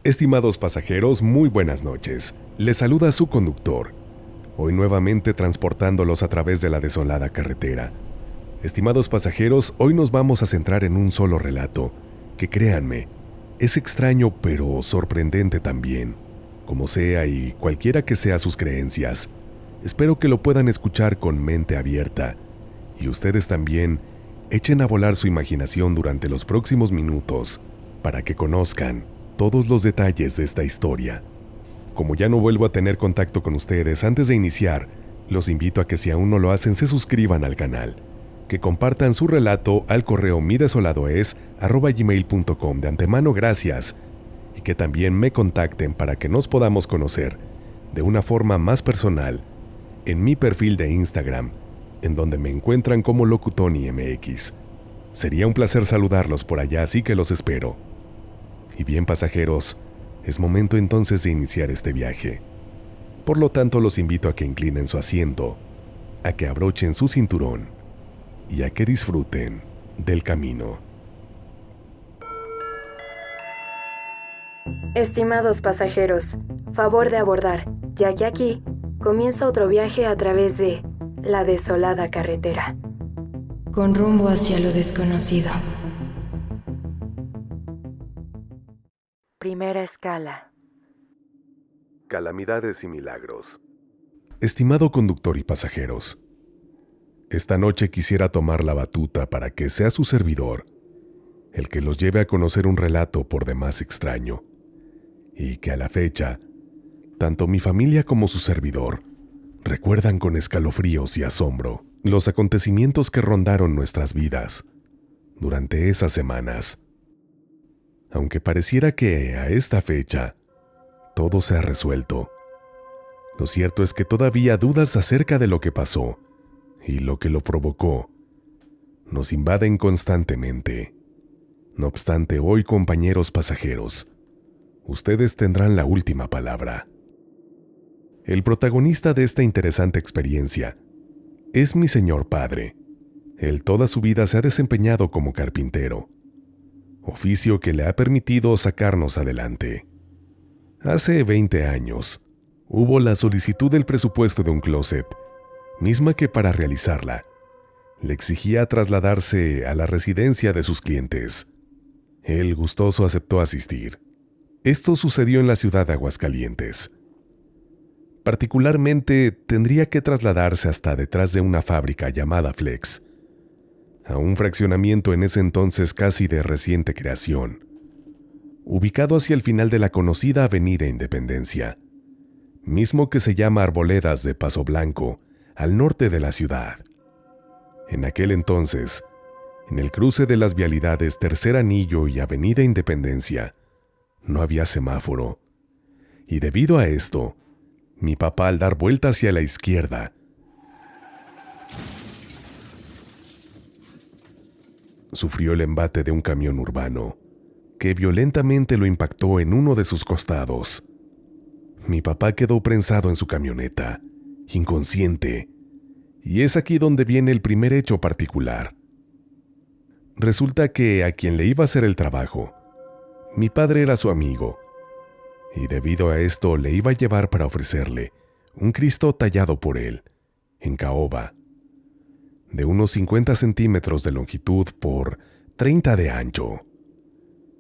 Estimados pasajeros, muy buenas noches. Les saluda su conductor, hoy nuevamente transportándolos a través de la desolada carretera. Estimados pasajeros, hoy nos vamos a centrar en un solo relato, que créanme, es extraño pero sorprendente también. Como sea y cualquiera que sea sus creencias, espero que lo puedan escuchar con mente abierta, y ustedes también echen a volar su imaginación durante los próximos minutos, para que conozcan todos los detalles de esta historia. Como ya no vuelvo a tener contacto con ustedes antes de iniciar, los invito a que si aún no lo hacen se suscriban al canal, que compartan su relato al correo midesoladoes@gmail.com. De antemano gracias, y que también me contacten para que nos podamos conocer de una forma más personal en mi perfil de Instagram, en donde me encuentran como LocuTonyMX. Sería un placer saludarlos por allá, así que los espero. Y bien, pasajeros, es momento entonces de iniciar este viaje. Por lo tanto, los invito a que inclinen su asiento, a que abrochen su cinturón y a que disfruten del camino. Estimados pasajeros, favor de abordar, ya que aquí comienza otro viaje a través de la desolada carretera, con rumbo hacia lo desconocido. Primera escala. Calamidades y milagros. Estimado conductor y pasajeros, esta noche quisiera tomar la batuta para que sea su servidor el que los lleve a conocer un relato por demás extraño, y que a la fecha, tanto mi familia como su servidor recuerdan con escalofríos y asombro los acontecimientos que rondaron nuestras vidas durante esas semanas. Aunque pareciera que a esta fecha todo se ha resuelto, lo cierto es que todavía dudas acerca de lo que pasó y lo que lo provocó nos invaden constantemente. No obstante, hoy, compañeros pasajeros, ustedes tendrán la última palabra. El protagonista de esta interesante experiencia es mi señor padre. Él toda su vida se ha desempeñado como carpintero, oficio que le ha permitido sacarnos adelante. Hace 20 años, hubo la solicitud del presupuesto de un closet, misma que para realizarla, le exigía trasladarse a la residencia de sus clientes. Él gustoso aceptó asistir. Esto sucedió en la ciudad de Aguascalientes. Particularmente, tendría que trasladarse hasta detrás de una fábrica llamada Flex, a un fraccionamiento en ese entonces casi de reciente creación, ubicado hacia el final de la conocida Avenida Independencia, mismo que se llama Arboledas de Paso Blanco, al norte de la ciudad. En aquel entonces, en el cruce de las vialidades Tercer Anillo y Avenida Independencia, no había semáforo, y debido a esto, mi papá, al dar vuelta hacia la izquierda, sufrió el embate de un camión urbano, que violentamente lo impactó en uno de sus costados. Mi papá quedó prensado en su camioneta, inconsciente, y es aquí donde viene el primer hecho particular. Resulta que a quien le iba a hacer el trabajo, mi padre era su amigo, y debido a esto le iba a llevar para ofrecerle un Cristo tallado por él, en caoba, de unos 50 centímetros de longitud por 30 de ancho,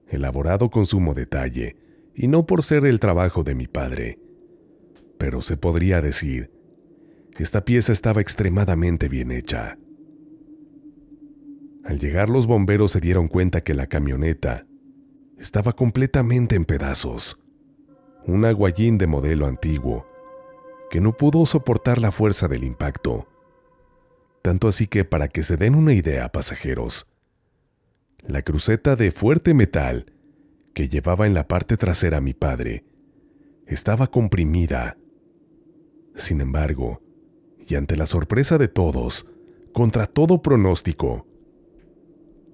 elaborado con sumo detalle, y no por ser el trabajo de mi padre, pero se podría decir que esta pieza estaba extremadamente bien hecha. Al llegar los bomberos se dieron cuenta que la camioneta estaba completamente en pedazos, un aguayín de modelo antiguo, que no pudo soportar la fuerza del impacto. Tanto así que, para que se den una idea, pasajeros, la cruceta de fuerte metal que llevaba en la parte trasera mi padre estaba comprimida. Sin embargo, y ante la sorpresa de todos, contra todo pronóstico,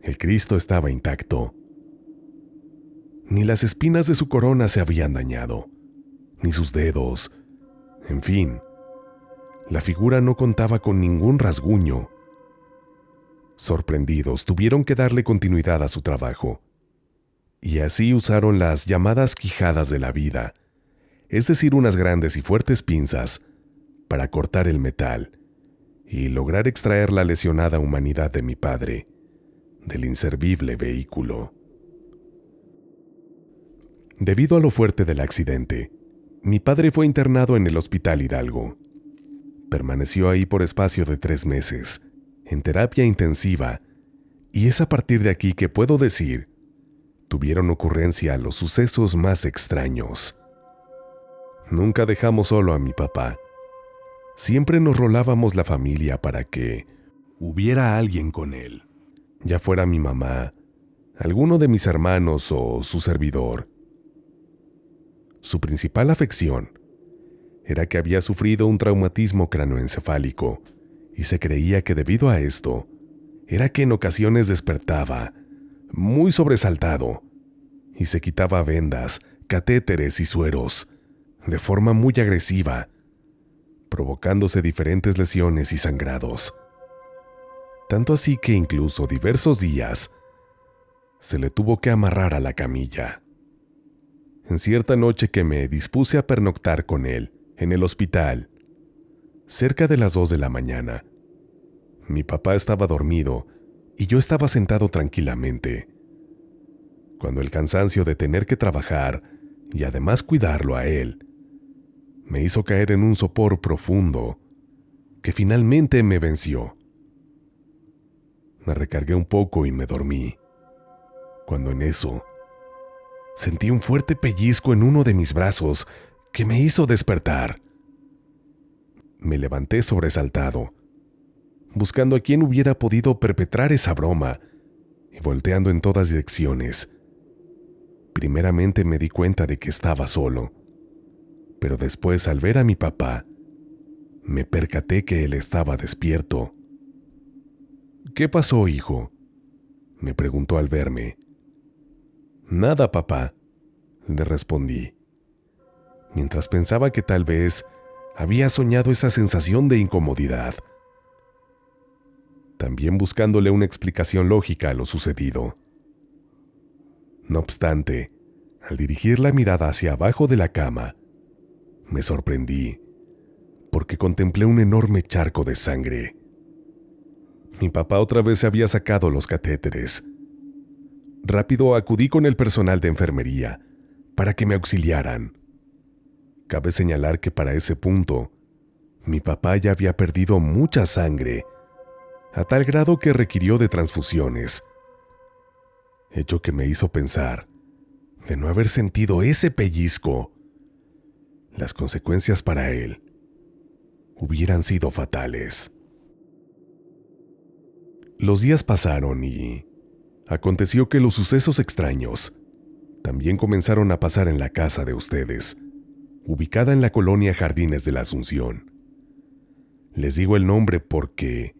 el Cristo estaba intacto. Ni las espinas de su corona se habían dañado, ni sus dedos. En fin, la figura no contaba con ningún rasguño. Sorprendidos, tuvieron que darle continuidad a su trabajo, y así usaron las llamadas quijadas de la vida, es decir, unas grandes y fuertes pinzas, para cortar el metal y lograr extraer la lesionada humanidad de mi padre del inservible vehículo. Debido a lo fuerte del accidente, mi padre fue internado en el Hospital Hidalgo. Permaneció ahí por espacio de 3 meses, en terapia intensiva, y es a partir de aquí que puedo decir, tuvieron ocurrencia los sucesos más extraños. Nunca dejamos solo a mi papá. Siempre nos rolábamos la familia para que hubiera alguien con él, ya fuera mi mamá, alguno de mis hermanos o su servidor. Su principal afección era que había sufrido un traumatismo cráneoencefálico y se creía que debido a esto era que en ocasiones despertaba muy sobresaltado y se quitaba vendas, catéteres y sueros de forma muy agresiva, provocándose diferentes lesiones y sangrados. Tanto así que incluso diversos días se le tuvo que amarrar a la camilla. En cierta noche que me dispuse a pernoctar con él en el hospital, cerca de las 2 de la mañana, mi papá estaba dormido y yo estaba sentado tranquilamente, cuando el cansancio de tener que trabajar y además cuidarlo a él me hizo caer en un sopor profundo que finalmente me venció. Me recargué un poco y me dormí, cuando en eso sentí un fuerte pellizco en uno de mis brazos que me hizo despertar. Me levanté sobresaltado, buscando a quién hubiera podido perpetrar esa broma y volteando en todas direcciones. Primeramente me di cuenta de que estaba solo, pero después, al ver a mi papá, me percaté que él estaba despierto. «¿Qué pasó, hijo?», me preguntó al verme. «Nada, papá», le respondí, mientras pensaba que tal vez había soñado esa sensación de incomodidad, también buscándole una explicación lógica a lo sucedido. No obstante, al dirigir la mirada hacia abajo de la cama, me sorprendí, porque contemplé un enorme charco de sangre. Mi papá otra vez se había sacado los catéteres. Rápido acudí con el personal de enfermería para que me auxiliaran. Cabe señalar que para ese punto, mi papá ya había perdido mucha sangre, a tal grado que requirió de transfusiones, hecho que me hizo pensar, de no haber sentido ese pellizco, las consecuencias para él hubieran sido fatales. Los días pasaron y aconteció que los sucesos extraños también comenzaron a pasar en la casa de ustedes, ubicada en la colonia Jardines de la Asunción. Les digo el nombre porque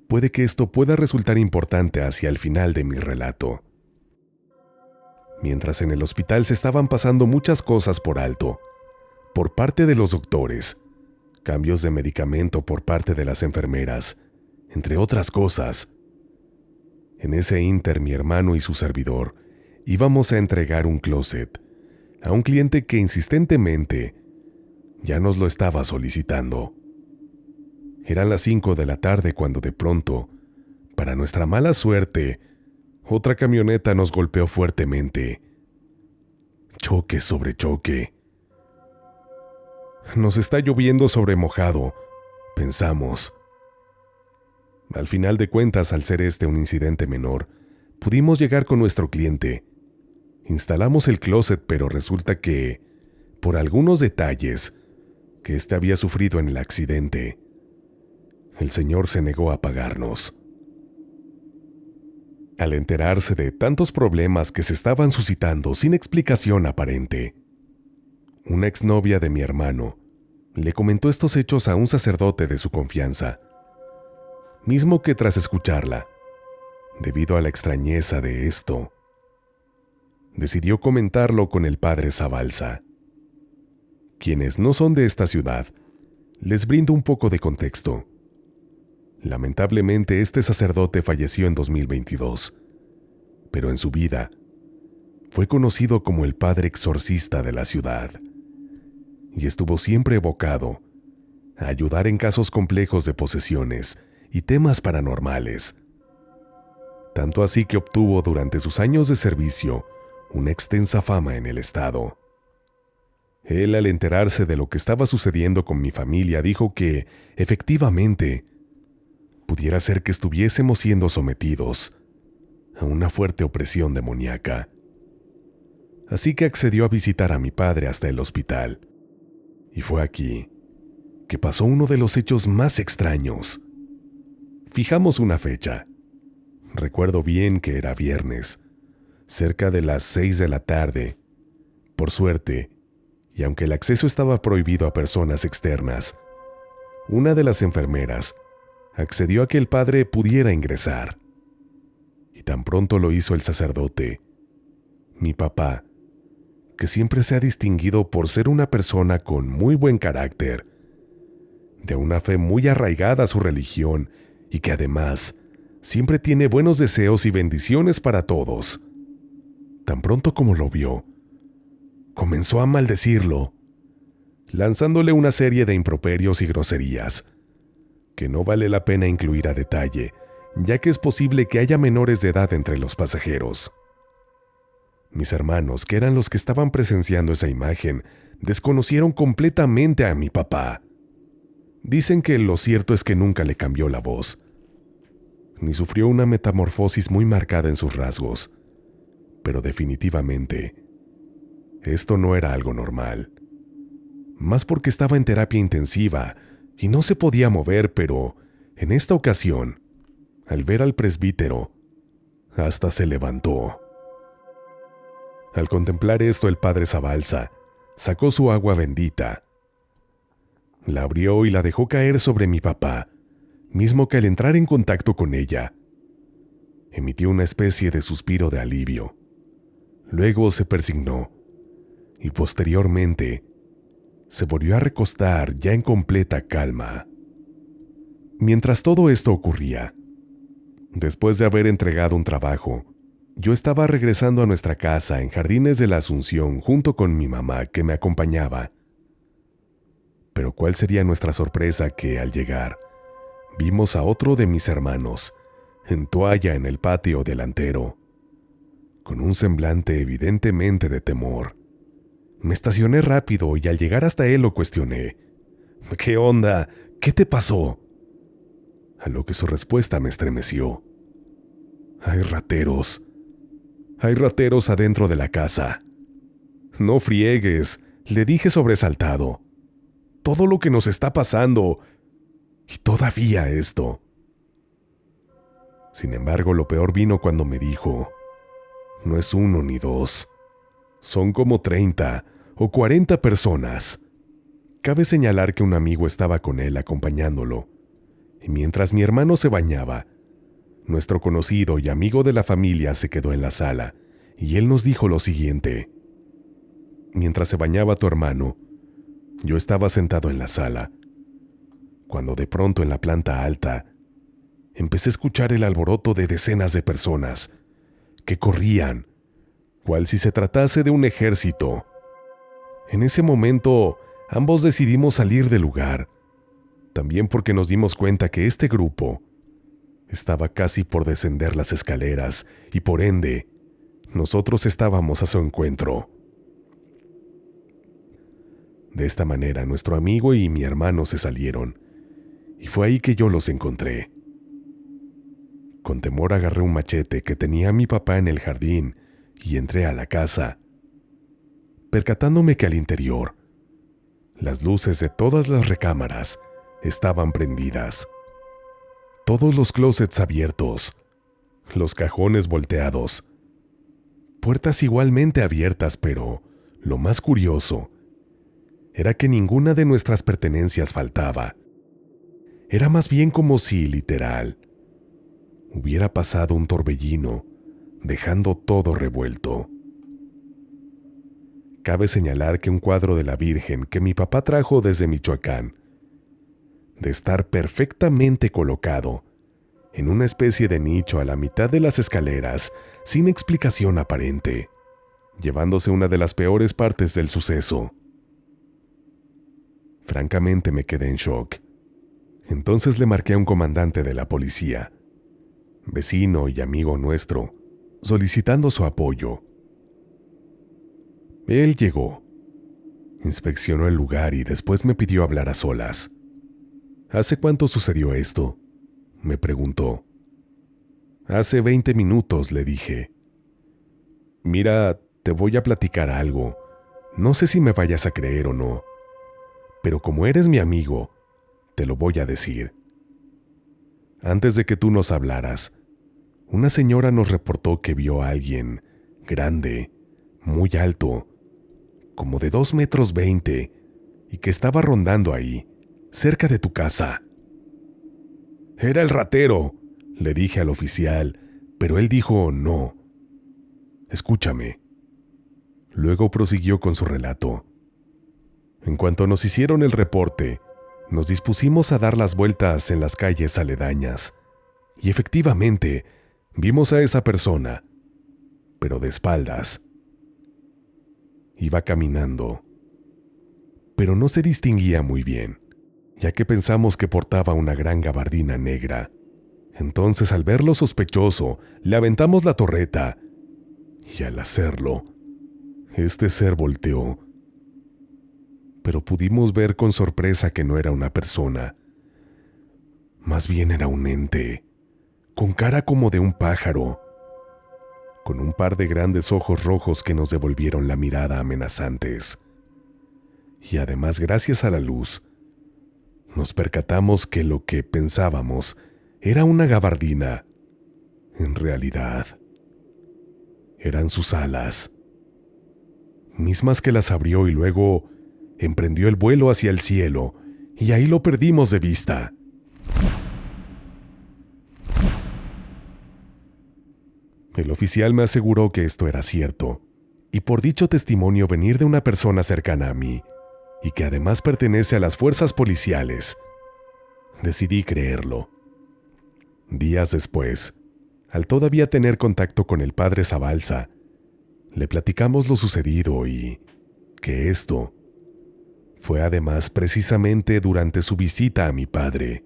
puede que esto pueda resultar importante hacia el final de mi relato. Mientras en el hospital se estaban pasando muchas cosas por alto, por parte de los doctores, cambios de medicamento por parte de las enfermeras, entre otras cosas. En ese ínter, mi hermano y su servidor íbamos a entregar un closet a un cliente que insistentemente ya nos lo estaba solicitando. Eran las 5 de la tarde cuando de pronto, para nuestra mala suerte, otra camioneta nos golpeó fuertemente. Choque sobre choque. Nos está lloviendo sobre mojado, pensamos. Al final de cuentas, al ser este un incidente menor, pudimos llegar con nuestro cliente. Instalamos el closet, pero resulta que, por algunos detalles que este había sufrido en el accidente, el señor se negó a pagarnos. Al enterarse de tantos problemas que se estaban suscitando sin explicación aparente, una exnovia de mi hermano le comentó estos hechos a un sacerdote de su confianza, mismo que tras escucharla, debido a la extrañeza de esto, decidió comentarlo con el padre Zabalza. Quienes no son de esta ciudad, les brindo un poco de contexto. Lamentablemente, este sacerdote falleció en 2022, pero en su vida Fue conocido como el padre exorcista de la ciudad y estuvo siempre evocado a ayudar en casos complejos de posesiones y temas paranormales. Tanto así que obtuvo durante sus años de servicio una extensa fama en el estado. Él, al enterarse de lo que estaba sucediendo con mi familia, dijo que, efectivamente, pudiera ser que estuviésemos siendo sometidos a una fuerte opresión demoníaca. Así que accedió a visitar a mi padre hasta el hospital. Y fue aquí que pasó uno de los hechos más extraños. Fijamos una fecha. Recuerdo bien que era viernes, cerca de las 6 de la tarde. Por suerte, y aunque el acceso estaba prohibido a personas externas, una de las enfermeras accedió a que el padre pudiera ingresar. Y tan pronto lo hizo el sacerdote, mi papá, que siempre se ha distinguido por ser una persona con muy buen carácter, de una fe muy arraigada a su religión y que además siempre tiene buenos deseos y bendiciones para todos. Tan pronto como lo vio, comenzó a maldecirlo, lanzándole una serie de improperios y groserías, que no vale la pena incluir a detalle, ya que es posible que haya menores de edad entre los pasajeros. Mis hermanos, que eran los que estaban presenciando esa imagen, desconocieron completamente a mi papá. Dicen que lo cierto es que nunca le cambió la voz, ni sufrió una metamorfosis muy marcada en sus rasgos, pero definitivamente, esto no era algo normal. Más porque estaba en terapia intensiva y no se podía mover, pero en esta ocasión, al ver al presbítero, hasta se levantó. Al contemplar esto, el padre Zabalza sacó su agua bendita, la abrió y la dejó caer sobre mi papá, mismo que al entrar en contacto con ella, emitió una especie de suspiro de alivio. Luego se persignó y posteriormente se volvió a recostar ya en completa calma. Mientras todo esto ocurría, después de haber entregado un trabajo, yo estaba regresando a nuestra casa en Jardines de la Asunción junto con mi mamá, que me acompañaba. Pero cuál sería nuestra sorpresa que, al llegar, vimos a otro de mis hermanos en toalla en el patio delantero, con un semblante evidentemente de temor. Me estacioné rápido y al llegar hasta él lo cuestioné. ¿Qué onda? ¿Qué te pasó? A lo que su respuesta me estremeció. Hay rateros adentro de la casa. No friegues, le dije sobresaltado. Todo lo que nos está pasando, y todavía esto. Sin embargo, lo peor vino cuando me dijo, no es uno ni dos, son como 30 o 40 personas. Cabe señalar que un amigo estaba con él acompañándolo, y mientras mi hermano se bañaba, nuestro conocido y amigo de la familia se quedó en la sala, y él nos dijo lo siguiente. Mientras se bañaba tu hermano, yo estaba sentado en la sala, cuando de pronto en la planta alta, empecé a escuchar el alboroto de decenas de personas que corrían, cual si se tratase de un ejército. En ese momento, ambos decidimos salir del lugar, también porque nos dimos cuenta que este grupo estaba casi por descender las escaleras y por ende, nosotros estábamos a su encuentro. De esta manera, nuestro amigo y mi hermano se salieron, y fue ahí que yo los encontré. Con temor agarré un machete que tenía mi papá en el jardín y entré a la casa, percatándome que al interior, las luces de todas las recámaras estaban prendidas. Todos los closets abiertos, los cajones volteados, puertas igualmente abiertas, pero lo más curioso era que ninguna de nuestras pertenencias faltaba. Era más bien como si, literal, hubiera pasado un torbellino, dejando todo revuelto. Cabe señalar que un cuadro de la Virgen que mi papá trajo desde Michoacán, de estar perfectamente colocado en una especie de nicho a la mitad de las escaleras, sin explicación aparente, llevándose una de las peores partes del suceso. Francamente me quedé en shock. Entonces le marqué a un comandante de la policía, vecino y amigo nuestro, solicitando su apoyo. Él llegó, inspeccionó el lugar y después me pidió hablar a solas. ¿Hace cuánto sucedió esto?, me preguntó. Hace 20 minutos, le dije. Mira, te voy a platicar algo. No sé si me vayas a creer o no, pero como eres mi amigo, te lo voy a decir. Antes de que tú nos hablaras, una señora nos reportó que vio a alguien grande, muy alto, como de 2,20 metros, y que estaba rondando ahí, cerca de tu casa. Era el ratero, le dije al oficial, pero él dijo no. Escúchame. Luego prosiguió con su relato. En cuanto nos hicieron el reporte, nos dispusimos a dar las vueltas en las calles aledañas, y efectivamente vimos a esa persona, pero de espaldas. Iba caminando, pero no se distinguía muy bien, ya que pensamos que portaba una gran gabardina negra. Entonces, al verlo sospechoso, le aventamos la torreta, y al hacerlo, este ser volteó. Pero pudimos ver con sorpresa que no era una persona. Más bien era un ente, con cara como de un pájaro, con un par de grandes ojos rojos que nos devolvieron la mirada amenazantes. Y además, gracias a la luz, nos percatamos que lo que pensábamos era una gabardina. En realidad, eran sus alas, mismas que las abrió y luego emprendió el vuelo hacia el cielo, y ahí lo perdimos de vista. El oficial me aseguró que esto era cierto, y por dicho testimonio venir de una persona cercana a mí, y que además pertenece a las fuerzas policiales, decidí creerlo. Días después, al todavía tener contacto con el padre Zabalza, le platicamos lo sucedido y que esto fue además precisamente durante su visita a mi padre.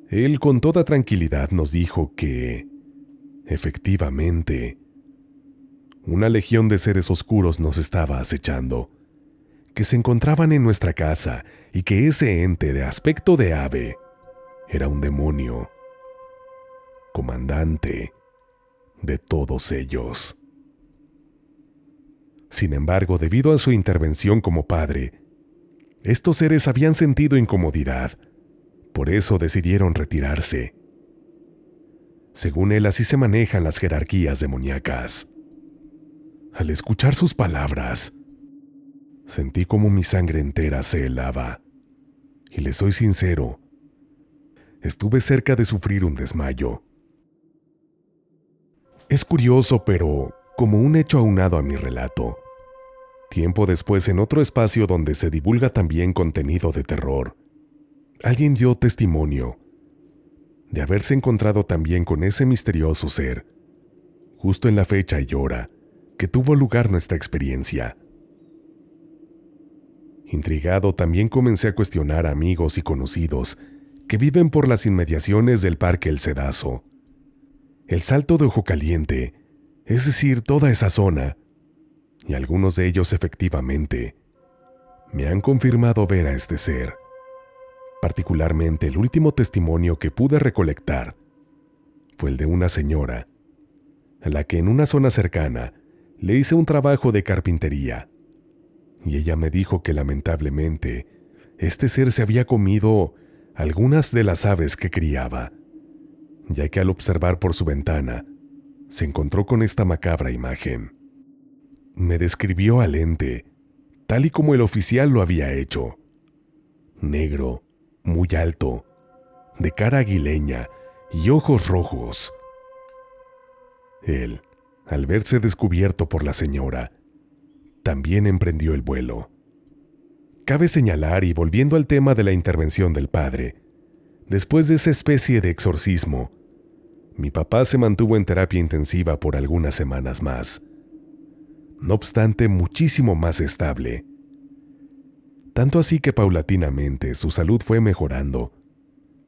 Él con toda tranquilidad nos dijo que, efectivamente, una legión de seres oscuros nos estaba acechando, que se encontraban en nuestra casa y que ese ente de aspecto de ave era un demonio, comandante de todos ellos. Sin embargo, debido a su intervención como padre, estos seres habían sentido incomodidad, por eso decidieron retirarse. Según él, así se manejan las jerarquías demoníacas. Al escuchar sus palabras, sentí como mi sangre entera se helaba. Y le soy sincero, estuve cerca de sufrir un desmayo. Es curioso, pero como un hecho aunado a mi relato, tiempo después, en otro espacio donde se divulga también contenido de terror, alguien dio testimonio de haberse encontrado también con ese misterioso ser, justo en la fecha y hora que tuvo lugar nuestra experiencia. Intrigado, también comencé a cuestionar a amigos y conocidos que viven por las inmediaciones del Parque El Cedazo, el Salto de Ojo Caliente, es decir, toda esa zona, y algunos de ellos efectivamente me han confirmado ver a este ser. Particularmente el último testimonio que pude recolectar fue el de una señora, a la que en una zona cercana le hice un trabajo de carpintería, y ella me dijo que lamentablemente este ser se había comido algunas de las aves que criaba, ya que al observar por su ventana se encontró con esta macabra imagen. Me describió al ente, tal y como el oficial lo había hecho. Negro, muy alto, de cara aguileña y ojos rojos. Él, al verse descubierto por la señora, también emprendió el vuelo. Cabe señalar, y volviendo al tema de la intervención del padre, después de esa especie de exorcismo, mi papá se mantuvo en terapia intensiva por algunas semanas más. no obstante muchísimo más estable. Tanto así que paulatinamente su salud fue mejorando,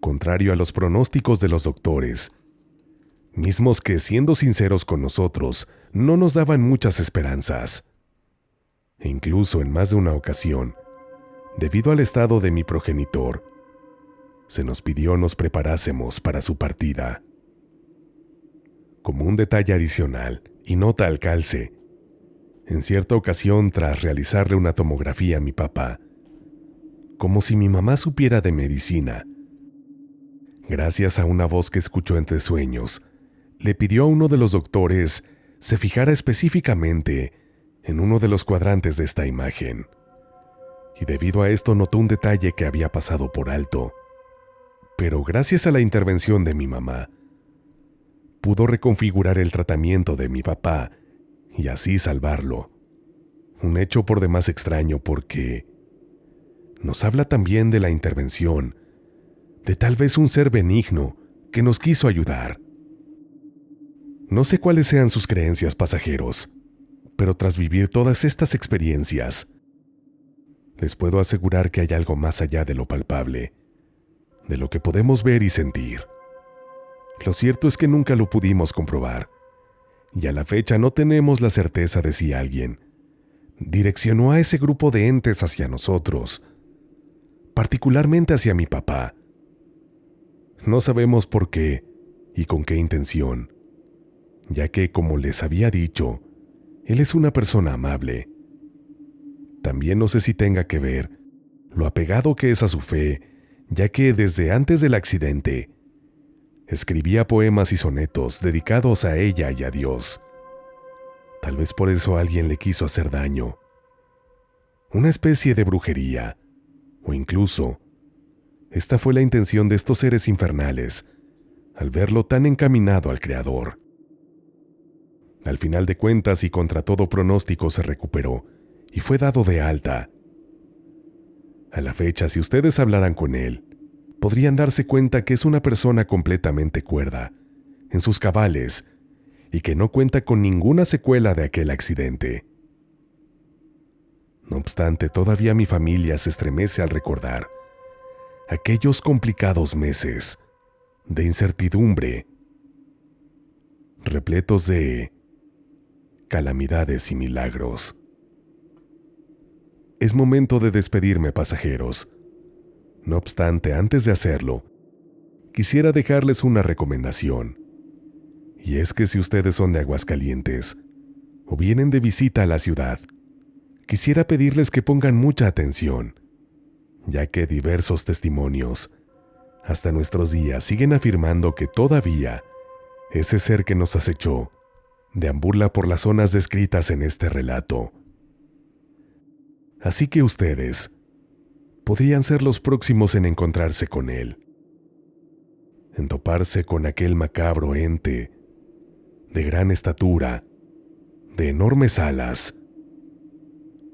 contrario a los pronósticos de los doctores, mismos que, siendo sinceros con nosotros, no nos daban muchas esperanzas. E incluso en más de una ocasión, debido al estado de mi progenitor, se nos pidió nos preparásemos para su partida. Como un detalle adicional y nota al calce, en cierta ocasión, tras realizarle una tomografía a mi papá, como si mi mamá supiera de medicina, gracias a una voz que escuchó entre sueños, le pidió a uno de los doctores se fijara específicamente en uno de los cuadrantes de esta imagen. Y debido a esto notó un detalle que había pasado por alto. Pero gracias a la intervención de mi mamá, pudo reconfigurar el tratamiento de mi papá y así salvarlo. Un hecho por demás extraño porque nos habla también de la intervención de tal vez un ser benigno que nos quiso ayudar. No sé cuáles sean sus creencias, pasajeros, pero tras vivir todas estas experiencias, les puedo asegurar que hay algo más allá de lo palpable, de lo que podemos ver y sentir. Lo cierto es que nunca lo pudimos comprobar, y a la fecha no tenemos la certeza de si alguien direccionó a ese grupo de entes hacia nosotros, particularmente hacia mi papá. No sabemos por qué y con qué intención, ya que, como les había dicho, él es una persona amable. También no sé si tenga que ver lo apegado que es a su fe, ya que desde antes del accidente escribía poemas y sonetos dedicados a ella y a Dios. Tal vez por eso alguien le quiso hacer daño. Una especie de brujería, o incluso, esta fue la intención de estos seres infernales, al verlo tan encaminado al Creador. Al final de cuentas y contra todo pronóstico se recuperó y fue dado de alta. A la fecha, si ustedes hablaran con él, podrían darse cuenta que es una persona completamente cuerda, en sus cabales, y que no cuenta con ninguna secuela de aquel accidente. No obstante, todavía mi familia se estremece al recordar aquellos complicados meses de incertidumbre, repletos de calamidades y milagros. Es momento de despedirme, pasajeros. No obstante, antes de hacerlo, quisiera dejarles una recomendación. Y es que si ustedes son de Aguascalientes o vienen de visita a la ciudad, quisiera pedirles que pongan mucha atención, ya que diversos testimonios, hasta nuestros días, siguen afirmando que todavía ese ser que nos acechó deambula por las zonas descritas en este relato. Así que ustedes podrían ser los próximos en encontrarse con él, en toparse con aquel macabro ente de gran estatura, de enormes alas,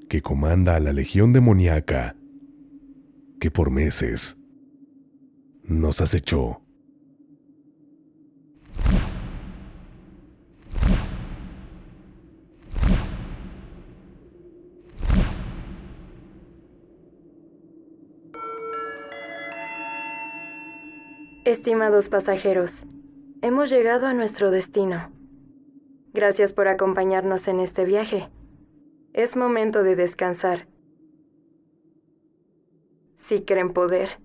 que comanda a la legión demoníaca que por meses nos acechó. Estimados pasajeros, hemos llegado a nuestro destino. Gracias por acompañarnos en este viaje. Es momento de descansar. Si creen poder.